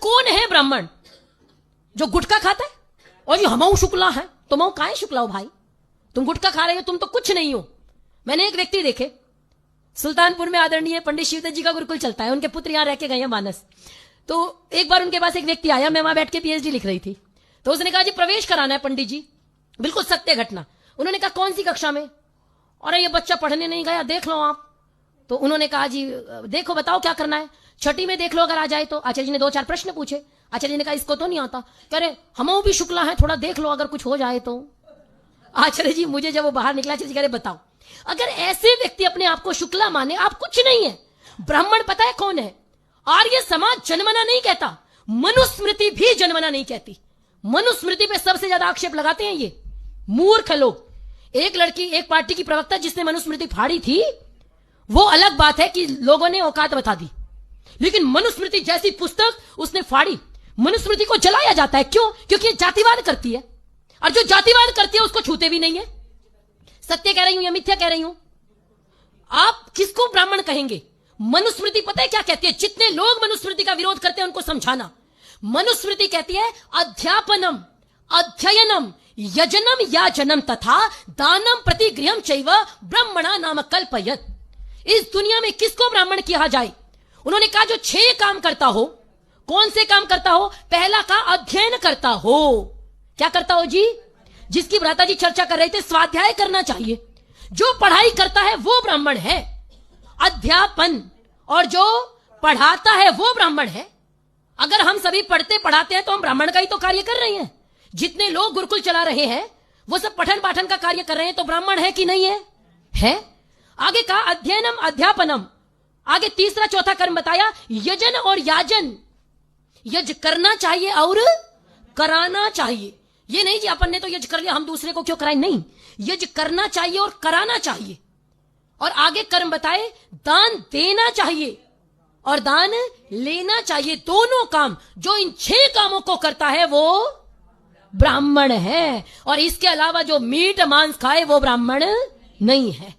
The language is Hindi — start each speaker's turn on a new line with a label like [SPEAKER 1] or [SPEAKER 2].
[SPEAKER 1] कौन है ब्राह्मण जो गुटखा खाता है? और ये हमऊ शुक्ला है, तुम काहे शुक्ला हो भाई? तुम गुटखा खा रहे हो, तुम तो कुछ नहीं हो। मैंने एक व्यक्ति देखे, सुल्तानपुर में आदरणीय पंडित शिवदत्त जी का गुरुकुल चलता है, उनके पुत्र यहां रह के गए हैं मानस। तो एक बार उनके पास एक व्यक्ति आया, मैं वहां बैठ के पीएचडी लिख रही थी, तो उसने कहा जी प्रवेश कराना है पंडित जी, बिल्कुल सत्य घटना। उन्होंने कहा कौन सी कक्षा में? अरे ये बच्चा पढ़ने नहीं गया, देख लो आप। तो उन्होंने कहा जी देखो बताओ क्या करना है? छठी में देख लो अगर आ जाए तो। आचार्य जी ने 2-4 प्रश्न पूछे। आचार्य जी ने कहा इसको तो नहीं आता। कह रहे हमऊ भी शुक्ला है, थोड़ा देख लो अगर कुछ हो जाए तो। आचार्य जी मुझे जब वो बाहर निकला, आचार्य जी कह रहे बताओ, अगर ऐसे व्यक्ति अपने आप को शुक्ला माने, आप कुछ नहीं है। ब्राह्मण पता है कौन है? आर्य समाज जन्मना नहीं कहता, मनुस्मृति भी जन्मना नहीं कहती। मनुस्मृति पे सबसे ज्यादा आक्षेप लगाते हैं ये मूर्ख लोग। एक लड़की, एक पार्टी की प्रवक्ता जिसने मनुस्मृति फाड़ी थी, वो अलग बात है कि लोगों ने औकात बता दी, लेकिन मनुस्मृति जैसी पुस्तक उसने फाड़ी। मनुस्मृति को जलाया जाता है, क्यों? क्योंकि ये जातिवाद करती है, और जो जातिवाद करती है उसको छूते भी नहीं है। सत्य कह रही हूं या मिथ्या कह रही हूं? आप किसको ब्राह्मण कहेंगे? मनुस्मृति पता है क्या कहती है? जितने लोग मनुस्मृति का विरोध करते हैं उनको समझाना। मनुस्मृति कहती है अध्यापनम, अध्ययनम, यजनम याजनम तथा दानम प्रतिगृहम चैव ब्राह्मणा नाम कल्पयत। इस दुनिया में किसको ब्राह्मण किया जाए? उन्होंने कहा जो 6 काम करता हो। कौन से काम करता हो? पहला का अध्ययन करता हो। क्या करता हो जी? जिसकी भ्राता जी चर्चा कर रहे थे, स्वाध्याय करना चाहिए। जो पढ़ाई करता है वो ब्राह्मण है। अध्यापन, और जो पढ़ाता है वो ब्राह्मण है। अगर हम सभी पढ़ते पढ़ाते हैं तो हम ब्राह्मण का ही तो कार्य कर रहे हैं। जितने लोग गुरुकुल चला रहे हैं वो सब पठन पाठन का कार्य कर रहे हैं, तो ब्राह्मण है कि नहीं है? है। आगे कहा अध्ययनम अध्यापनम। आगे तीसरा चौथा कर्म बताया यजन और याजन। यज करना चाहिए और कराना चाहिए। ये नहीं जी अपन ने तो यज कर लिया, हम दूसरे को क्यों कराएं? नहीं, यज करना चाहिए और कराना चाहिए। और आगे कर्म बताए दान देना चाहिए और दान लेना चाहिए। दोनों काम, जो इन 6 कामों को करता है वो ब्राह्मण है। और इसके अलावा जो मीट मांस खाए वो ब्राह्मण नहीं है।